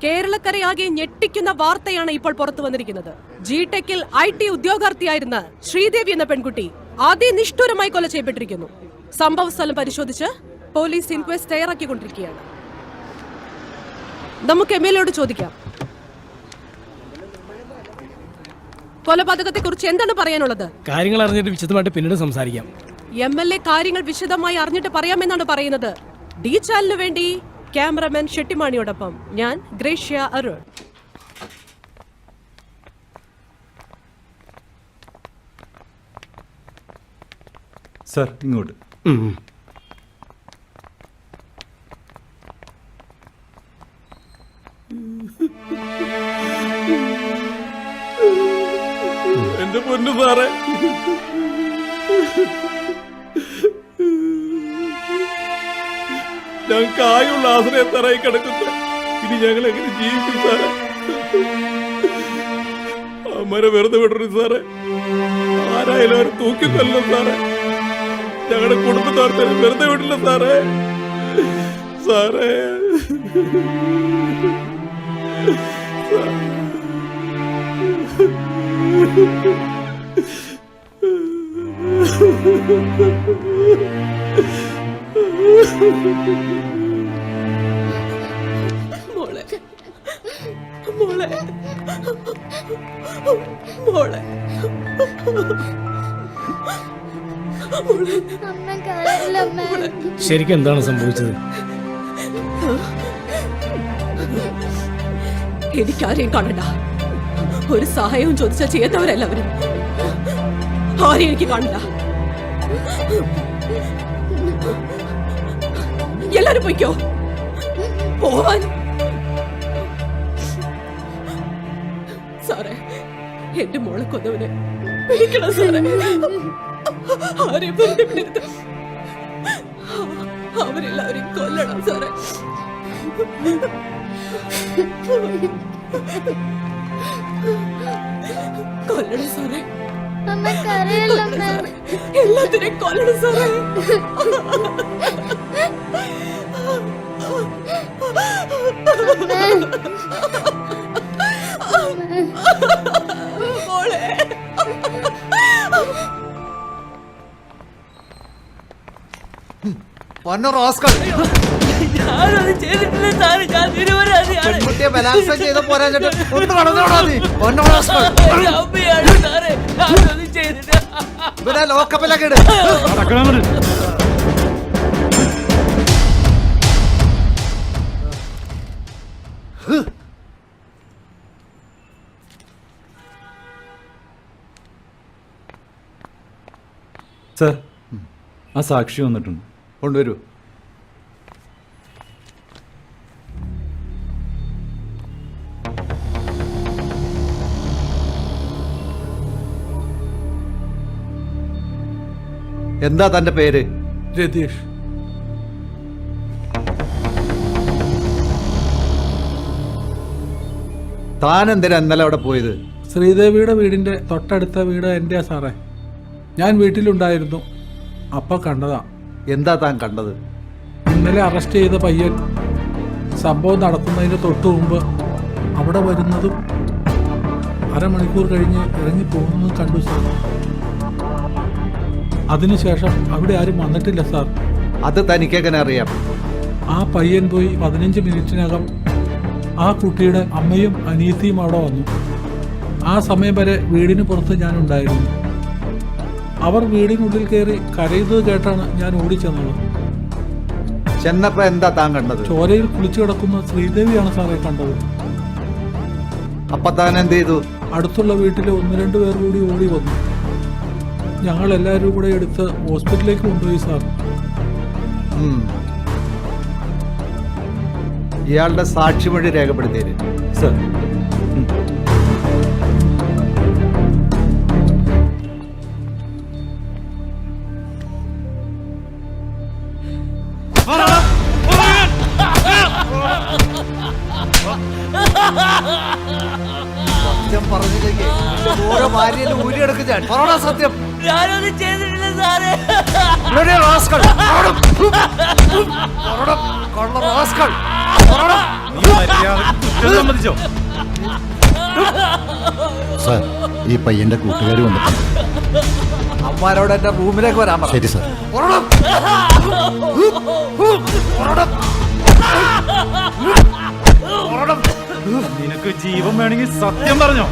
കേരളക്കരയാകെ ഞെട്ടിക്കുന്ന വാർത്തയാണ് ഇപ്പോൾ പുറത്തു വന്നിരിക്കുന്നത്. ജിടെക്കിൽ IT ഉദ്യോഗാർത്ഥിയായിരുന്ന ശ്രീദേവി എന്ന പെൺകുട്ടി അതിനിഷ്ഠുരമായി കൊല ചെയ്യപ്പെട്ടിരിക്കുന്നു. സംഭവ സ്ഥലം പരിശോധിച്ച് പോലീസ് ഇൻക്വസ്റ്റ് തയ്യാറാക്കിക്കൊണ്ടിരിക്കുകയാണ്. നമുക്ക് MLA യോട് ചോദിക്കാം, കൊലപാതകത്തെ കുറിച്ച് എന്താണ് പറയാനുള്ളത്? കാര്യങ്ങൾ അറിഞ്ഞിട്ട് വിശദമായിട്ട് പിന്നീട് സംസാരിക്കാം. MLA കാര്യങ്ങൾ വിശദമായി അറിഞ്ഞിട്ട് പറയാമെന്നാണ് പറയുന്നത്. ഡി ചാനലിന് വേണ്ടി ക്യാമറമാൻ ഷെട്ടിമാണിയോടൊപ്പം ഞാൻ ഗ്രേഷ്യ അരുൺ. സർ ഇങ്ങോട്ട്. എന്റെ പൊന്നു സാറേ, ഞങ്ങൾക്ക് ആയുള്ള ആശ്രയത്തറായി കിടക്കുന്ന ഇനി ഞങ്ങൾ എങ്ങനെ ജീവിക്കും സാറേ? അമ്മരെ വെറുതെ വിടരുത് സാറേ. ആരായാലും അവർ തൂക്കിക്കൊല്ലോ സാറേ. ഞങ്ങളുടെ കുടുംബത്തോർത്തെ വെറുതെ വിടില്ല സാറേ. സാറേ മോളെ മോളെ മോളെ ശരിക്കും എന്താണ് സംഭവിച്ചത്? എനിക്കാരെയും കാണണ്ട. ഒരു സഹായവും ചോദിച്ചാൽ ചെയ്യാത്തവരെല്ലാവരും. ആരെയും എനിക്ക് കാണണ്ട. എല്ലാരും പോയിക്കോ. പോവാൻ സാറേ, എന്റെ മോളെ കൊന്നവനെ പിടിക്കണം സാറേ. ആരെയും വെറുതെ വിടരുത്. അവരെല്ലാവരും കൊല്ലണം സാറേ. കൊല്ലണം സാറേ. എല്ലാത്തിനെയും കൊല്ലണം സാറേ. മോളെ പെൺകുട്ടിയെ ബലാത്സംഗം ചെയ്ത പോരാഞ്ഞിട്ട് ഒന്ന് കടന്നോടാ നീ. ഇവനെ ലോക്കപ്പിലൊക്കെ ഇട്. സർ, ആ സാക്ഷി വന്നിട്ടുണ്ട്. കൊണ്ടുവരൂ. എന്താ തന്റെ പേര്? രതീഷ്. താൻ എന്തിനാ ഇന്നലെ അവിടെ പോയത്? ശ്രീദേവിയുടെ വീടിന്റെ തൊട്ടടുത്ത വീട് എൻ്റെ സാറേ. ഞാൻ വീട്ടിലുണ്ടായിരുന്നു. അപ്പം കണ്ടതാ. എന്താ താൻ കണ്ടത്? ഇന്നലെ അറസ്റ്റ് ചെയ്ത പയ്യൻ സംഭവം നടക്കുന്നതിന് തൊട്ടു മുമ്പ് അവിടെ വരുന്നതും അരമണിക്കൂർ കഴിഞ്ഞ് ഇറങ്ങി പോകുന്നതും കണ്ടു സാർ. അതിനുശേഷം അവിടെ ആരും വന്നിട്ടില്ല സാർ. അത് തനിക്കെങ്ങനെ അറിയാം? ആ പയ്യൻ പോയി 15 മിനിറ്റിനകം ആ കുട്ടിയുടെ അമ്മയും അനിയത്തിയും അവിടെ വന്നു. ആ സമയം വരെ വീടിന് പുറത്ത് ഞാനുണ്ടായിരുന്നു. അവർ വീടിനുള്ളിൽ കയറി കരയുന്നത് കേട്ടാണ് ഞാൻ ഓടിച്ചെന്നത്. ചെന്നപ്പോ എന്താ താൻ കണ്ടത്? ചോരയിൽ കുളിച്ചു കിടക്കുന്ന ശ്രീദേവിയാണ് സാറേ കണ്ടത്. അപ്പൊ താൻ എന്ത് ചെയ്തു? അടുത്തുള്ള വീട്ടിലെ 1-2 പേർ കൂടി ഓടി വന്നു. ഞങ്ങൾ എല്ലാവരും കൂടെ എടുത്ത് ഹോസ്പിറ്റലിലേക്ക് കൊണ്ടുപോയി സാർ. ഇയാളുടെ സാക്ഷിമൊഴി രേഖപ്പെടുത്തിയത് സർ. സത്യം പറഞ്ഞില്ലെങ്കിൽ ഓരോ ഭാര്യയിലും ഊരിയെടുക്കും ഞാൻ. പറയണ സത്യം. ഞാനൊന്നും ചെയ്തിട്ടില്ല സാറേ. കള്ള റാസ്കൽ. സമ്മതിച്ചോ? സാർ, ഈ പയ്യന്റെ കൂട്ടുകാർ വന്നിട്ടുണ്ട്. അമ്മാരോട് എന്റെ റൂമിലേക്ക് വരാൻ പറ. ശരി സാർ. പുറണം. പുറണം. പുറണം. നിനക്ക് ജീവൻ വേണമെങ്കിൽ സത്യം പറഞ്ഞോ?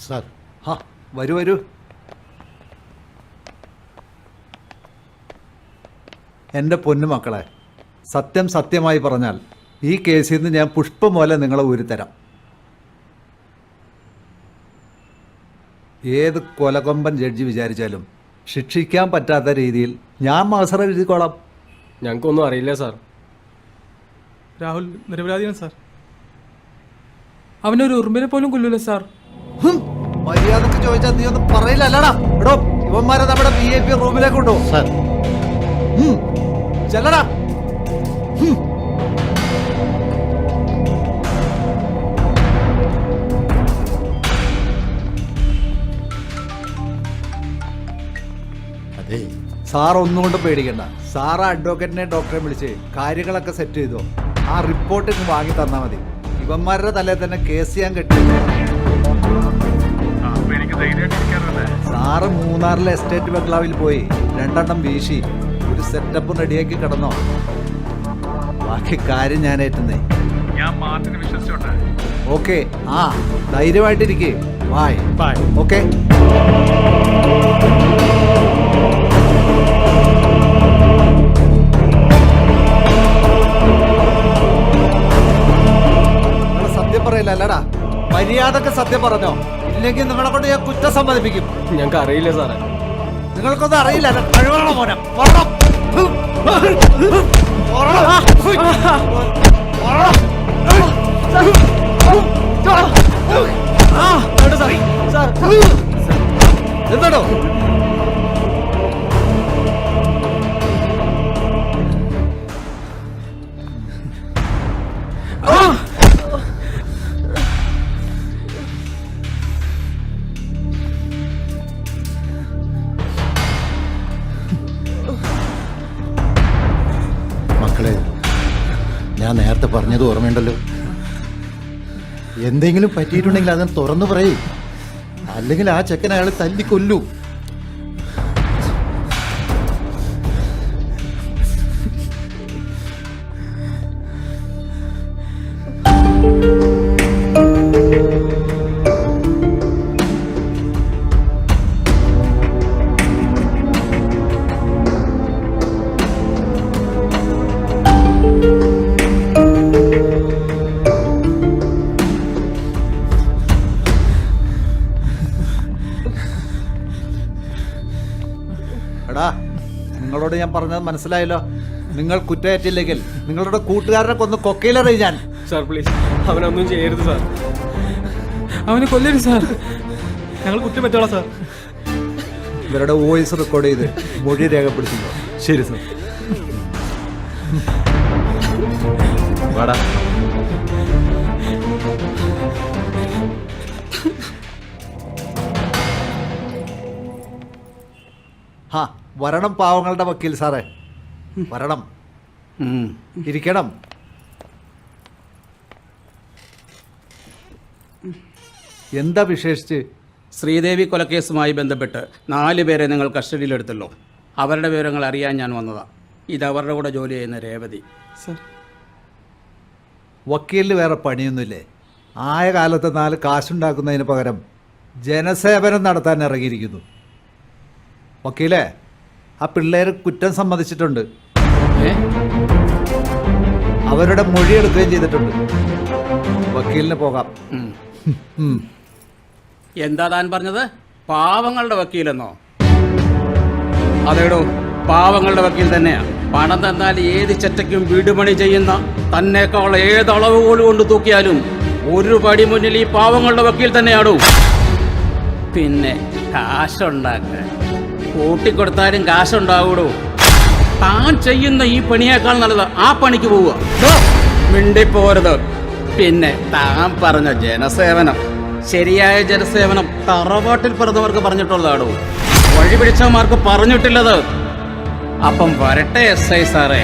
സാർ, ഹാ, വരൂ വരൂ. എൻ്റെ പൊന്നു മക്കളെ, സത്യം സത്യമായി പറഞ്ഞാൽ ഈ കേസിൽ നിന്ന് ഞാൻ പുഷ്പം പോലെ നിങ്ങളെ ഊരിത്തരാം. ഏത് കൊലകൊമ്പൻ ജഡ്ജി വിചാരിച്ചാലും ശിക്ഷിക്കാൻ പറ്റാത്ത രീതിയിൽ ഞാൻ മാസറ എഴുതിക്കോളാം. ഞങ്ങൾക്കൊന്നും അറിയില്ല സാർ. രാഹുൽ നിരപരാധിയാണ് സാർ. അവനൊരു ഉറുമ്പിനെ പോലും കൊല്ലൂല സാർ. മര്യാദക്ക് ചോദിച്ചാൽ നീ ഒന്നും പറയില്ല അല്ലടാ. എടോ, ഇവന്മാരെ നമ്മുടെ VIP റൂമിലേക്ക് കൊണ്ടുപോകും. സാർ, ചെല്ലടാ. അതെ, സാർ ഒന്നുകൊണ്ട് പേടിക്കണ്ട. സാറ് അഡ്വക്കേറ്റിനെ ഡോക്ടറെ വിളിച്ച് കാര്യങ്ങളൊക്കെ സെറ്റ് ചെയ്തോ. ആ റിപ്പോർട്ട് ഇങ്ങ് വാങ്ങി തന്നാൽ മതി. ഇവന്മാരുടെ തലയിൽ തന്നെ കേസ് ചെയ്യാൻ കെട്ടി. സാറ് മൂന്നാറിലെ എസ്റ്റേറ്റ് ബംഗ്ലാവിൽ പോയി 2 എണ്ണം വീശി ഒരു സെറ്റപ്പ് റെഡിയാക്കി കിടന്നോ. ബാക്കി കാര്യം ഞാൻ ഏറ്റുന്നേ. ഓക്കെ, ആ ധൈര്യമായിട്ടിരിക്കേ. ബൈ. ഓക്കെ. സത്യം പറയില്ല അല്ലടാ. മര്യാദക്ക് സത്യം പറഞ്ഞോ, ഇല്ലെങ്കിൽ നിങ്ങളെ കൊണ്ട് ഞാൻ കുറ്റം സമ്മതിപ്പിക്കും. ഞങ്ങൾക്ക് അറിയില്ല സാറേ. നിങ്ങൾക്കൊന്നും അറിയില്ല. കഴിവുള്ള മോനെ. പോണം. എന്താടോ? മക്കളെ, ഞാൻ നേരത്തെ പറഞ്ഞത് ഓർമ്മയുണ്ടല്ലോ. എന്തെങ്കിലും പറ്റിയിട്ടുണ്ടെങ്കിൽ അതിന് തുറന്നു പറയേ, അല്ലെങ്കിൽ ആ ചെക്കൻ അയാളെ തല്ലിക്കൊല്ലൂ. എടാ, നിങ്ങളോട് ഞാൻ പറഞ്ഞത് മനസ്സിലായല്ലോ. നിങ്ങൾ കുറ്റേറ്റില്ലെങ്കിൽ നിങ്ങളുടെ കൂട്ടുകാരനെ കൊന്ന് കൊക്കയിലെറിയും ഞാൻ. സാർ പ്ലീസ്, അവനൊന്നും ചെയ്യരുത് സാർ. അവനെ കൊല്ലരുത് സാർ. ഞങ്ങൾ കുറ്റം പറ്റോളാം സാർ. ഇവരുടെ വോയിസ് റെക്കോർഡ് ചെയ്ത് മൊഴി രേഖപ്പെടുത്തുന്നു. ശരി സാർ. വാടാ. ഹാ, വരണം പാവങ്ങളുടെ വക്കീൽ സാറേ, വരണം. ഇരിക്കണം. എന്താ വിശേഷിച്ച്? ശ്രീദേവി കൊലക്കേസുമായി ബന്ധപ്പെട്ട് 4 പേരെ നിങ്ങൾ കസ്റ്റഡിയിലെടുത്തല്ലോ. അവരുടെ വിവരങ്ങൾ അറിയാൻ ഞാൻ വന്നതാണ്. ഇത് അവരുടെ കൂടെ ജോലി ചെയ്യുന്ന രേവതി. വക്കീലിന് വേറെ പണിയൊന്നുമില്ലേ? ആയ കാലത്ത് 4 കാശുണ്ടാക്കുന്നതിന് പകരം ജനസേവനം നടത്താൻ ഇറങ്ങിയിരിക്കുന്നു. വക്കീലേ, ആ പിള്ളേർ കുറ്റം സമ്മതിച്ചിട്ടുണ്ട്. അവരുടെ മൊഴിയെടുക്കുകയും ചെയ്തിട്ടുണ്ട്. വക്കീലിന് പോകാം. എന്താ താൻ പറഞ്ഞത്? പാവങ്ങളുടെ വക്കീലെന്നോ? അതേടോ, പാവങ്ങളുടെ വക്കീൽ തന്നെയാ. പണം തന്നാൽ ഏത് ചെറ്റയ്ക്കും വീടുപണി ചെയ്യുന്ന തന്നേക്കാൾ ഏതളവ് പോലും കൊണ്ട് തൂക്കിയാലും ഒരു പടി മുന്നിൽ ഈ പാവങ്ങളുടെ വക്കീൽ തന്നെയാണോ. പിന്നെ കാശുണ്ടാക്കാൻ കൂട്ടിക്കൊടുത്താലും കാശുണ്ടാവൂടോ. താൻ ചെയ്യുന്ന ഈ പണിയേക്കാൾ നല്ലത് ആ പണിക്ക് പോവുക. മിണ്ടിപ്പോരുത്. പിന്നെ താൻ പറഞ്ഞ ജനസേവനം, ശരിയായ ജനസേവനം തറവാട്ടിൽ പിറന്നവർക്ക് പറഞ്ഞിട്ടുള്ളതാണോ? വഴി പിടിച്ചവന്മാർക്ക് പറഞ്ഞിട്ടില്ലത്. അപ്പം വരട്ടെ SI സാറേ.